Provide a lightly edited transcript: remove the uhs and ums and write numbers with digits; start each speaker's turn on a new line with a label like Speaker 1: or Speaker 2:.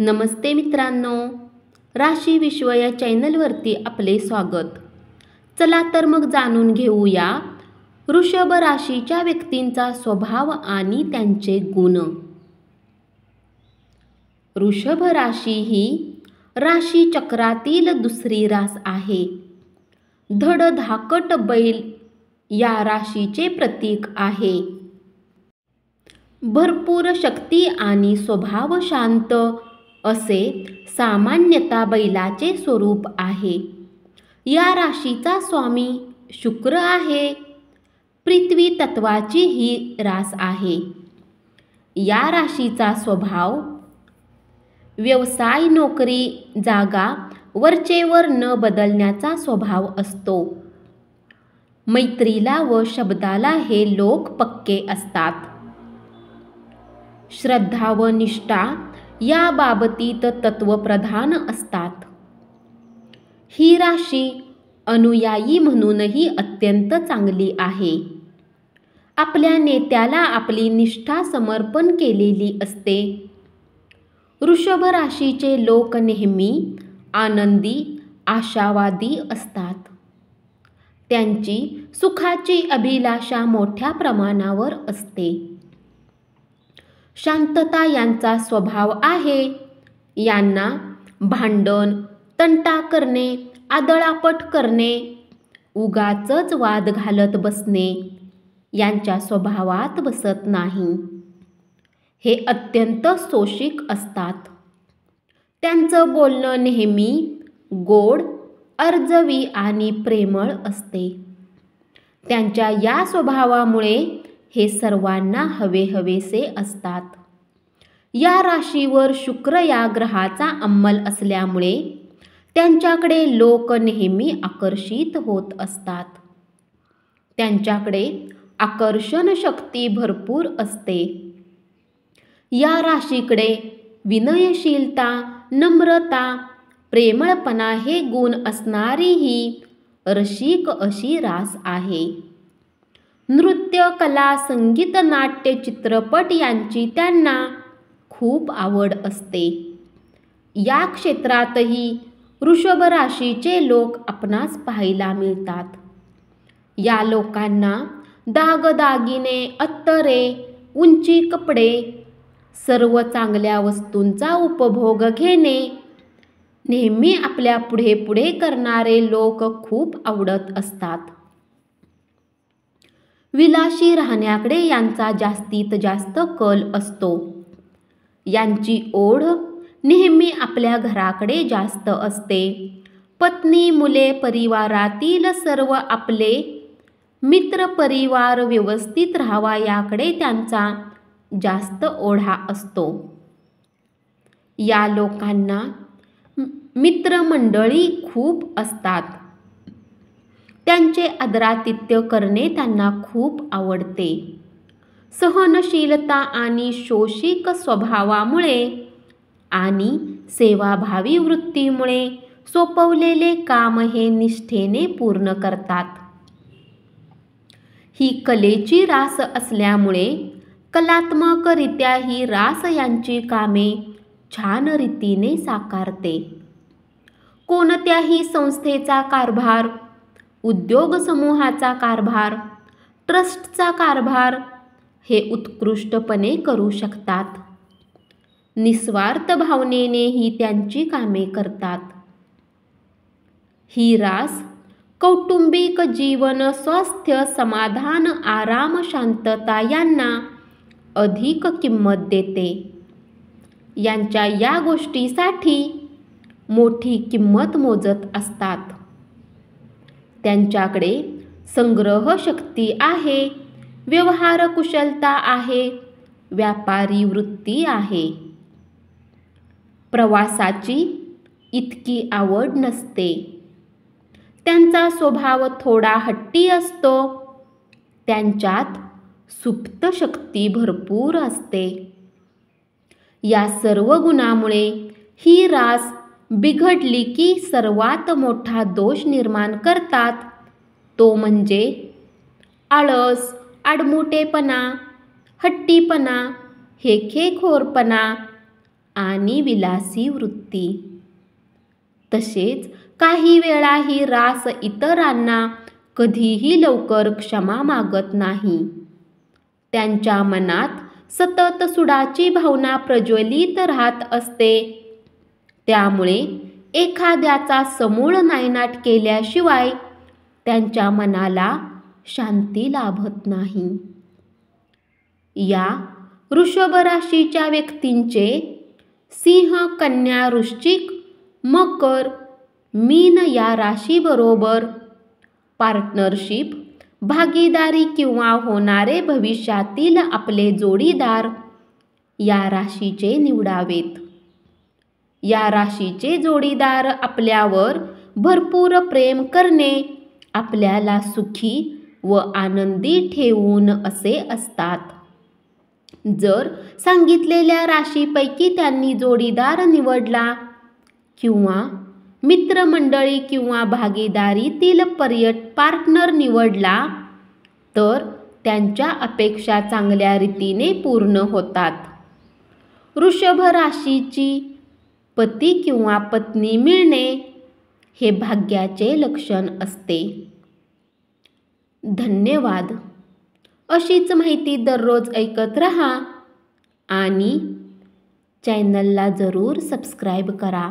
Speaker 1: नमस्ते मित्रांनो, राशी विश्व या चॅनलवरती आपले स्वागत. चला तर मग जाणून घेऊया वृषभ राशीच्या व्यक्तींचा स्वभाव आणि त्यांचे गुण. वृषभ राशी ही राशी चक्रातील दुसरी रास आहे. धडधाकट बैल या राशीचे प्रतीक आहे. भरपूर शक्ती आणि स्वभाव शांत असे सामान्यतः बैलाचे स्वरूप आहे. या राशीचा स्वामी शुक्र आहे. पृथ्वी तत्वाची ही रास आहे. या राशीचा स्वभाव व्यवसाय, नोकरी, जागा वरचेवर न बदलण्याचा स्वभाव असतो. मैत्रीला व शब्दाला हे लोक पक्के असतात. श्रद्धा व निष्ठा या बाबतीत तत्वप्रधान असतात. ही राशी अनुयायी म्हणूनही अत्यंत चांगली आहे. आपल्या नेत्याला आपली निष्ठा समर्पण केलेली असते. वृषभ राशीचे लोक नेहमी आनंदी, आशावादी असतात. त्यांची सुखाची अभिलाषा मोठ्या प्रमाणावर असते. शांतता यांचा स्वभाव आहे. यांना भांडण, तंटा करणे, आदळापट करणे, उगाचच वाद घालत बसणे यांच्या स्वभावात बसत नाही. हे अत्यंत सोशिक असतात. त्यांचं बोलणं नेहमी गोड, अर्जवी आणि प्रेमळ असते. त्यांच्या या स्वभावामुळे हे सर्वांना हवेहवेसे असतात. या राशीवर शुक्र या ग्रहाचा अंमल असल्यामुळे त्यांच्याकडे लोक नेहमी आकर्षित होत असतात. त्यांच्याकडे आकर्षण शक्ती भरपूर असते. या राशीकडे विनयशीलता, नम्रता, प्रेमळपणा हे गुण असणारी ही रसिक अशी रास आहे. नृत्य, कला, संगीत, नाट्य, चित्रपट यांची त्यांना खूप आवड असते. या क्षेत्रातही वृषभ राशीचे लोक आपणास पाहायला मिळतात. या लोकांना दागदागिने, अत्तरे, उंची कपडे, सर्व चांगल्या वस्तूंचा उपभोग घेणे, नेहमी आपल्या पुढे पुढे करणारे लोक खूप आवडत असतात. विलासी राहण्याकडे यांचा जास्तीत जास्त कल असतो. यांची ओढ नेहमी आपल्या घराकडे जास्त असते. पत्नी, मुले, परिवारातील सर्व, आपले मित्र परिवार व्यवस्थित राहावा याकडे त्यांचा जास्त ओढा असतो. या लोकांना मित्रमंडळी खूप असतात. त्यांचे आदरातिथ्य करणे त्यांना खूप आवडते. सहनशीलता आणि शोषिक स्वभावामुळे आणि सेवाभावी वृत्तीमुळे सोपवलेले काम हे निष्ठेने पूर्ण करतात. ही कलेची रास असल्यामुळे कलात्मकरित्या ही रास यांची कामे छान रीतीने साकारते. कोणत्याही संस्थेचा कारभार, उद्योग समूहाचा कारभार, ट्रस्टचा कारभार हे उत्कृष्टपणे करू शकतात. निस्वार्थ भावनेने ही त्यांची कामे करतात. ही रास कौटुंबिक जीवन, स्वास्थ्य, समाधान, आराम, शांतता यांना अधिक किंमत देते. यांच्या या गोष्टीसाठी मोठी किंमत मोजत असतात. त्यांच्याकडे संग्रह शक्ती आहे, व्यवहार कुशलता आहे, व्यापारी वृत्ती आहे. प्रवासाची इतकी आवड नसते. त्यांचा स्वभाव थोडा हट्टी असतो. त्यांच्यात सुप्त शक्ती भरपूर असते. या सर्व गुणामुळे ही रास बिघडली की सर्वात मोठा दोष निर्माण करतात. तो म्हणजे आळस, आडमुटेपणा, हट्टीपणा, हेखेखोरपणा आणि विलासी वृत्ती. तसेच काही वेळा ही रास इतरांना कधीही लवकर क्षमा मागत नाही. त्यांच्या मनात सतत सुडाची भावना प्रज्वलित राहत असते. त्यामुळे एखाद्याचा समूळ नायनाट केल्याशिवाय त्यांच्या मनाला शांती लाभत नाही. या वृषभ राशीच्या व्यक्तींचे सिंह, कन्या, वृश्चिक, मकर, मीन या राशीबरोबर पार्टनरशिप, भागीदारी किंवा होणारे भविष्यातील आपले जोडीदार या राशीचे निवडावेत. या राशीचे जोडीदार आपल्यावर भरपूर प्रेम करणे, आपल्याला सुखी व आनंदी ठेवून असे असतात. जर सांगितलेल्या राशीपैकी त्यांनी जोडीदार निवडला किंवा मित्रमंडळी किंवा भागीदारीतील पार्टनर निवडला तर त्यांच्या अपेक्षा चांगल्या रीतीने पूर्ण होतात. वृषभ राशीची पती किंवा पत्नी मिळणे हे भाग्याचे लक्षण असते. धन्यवाद. अशीच माहिती दररोज ऐकत रहा आणि चॅनलला जरूर सबस्क्राईब करा.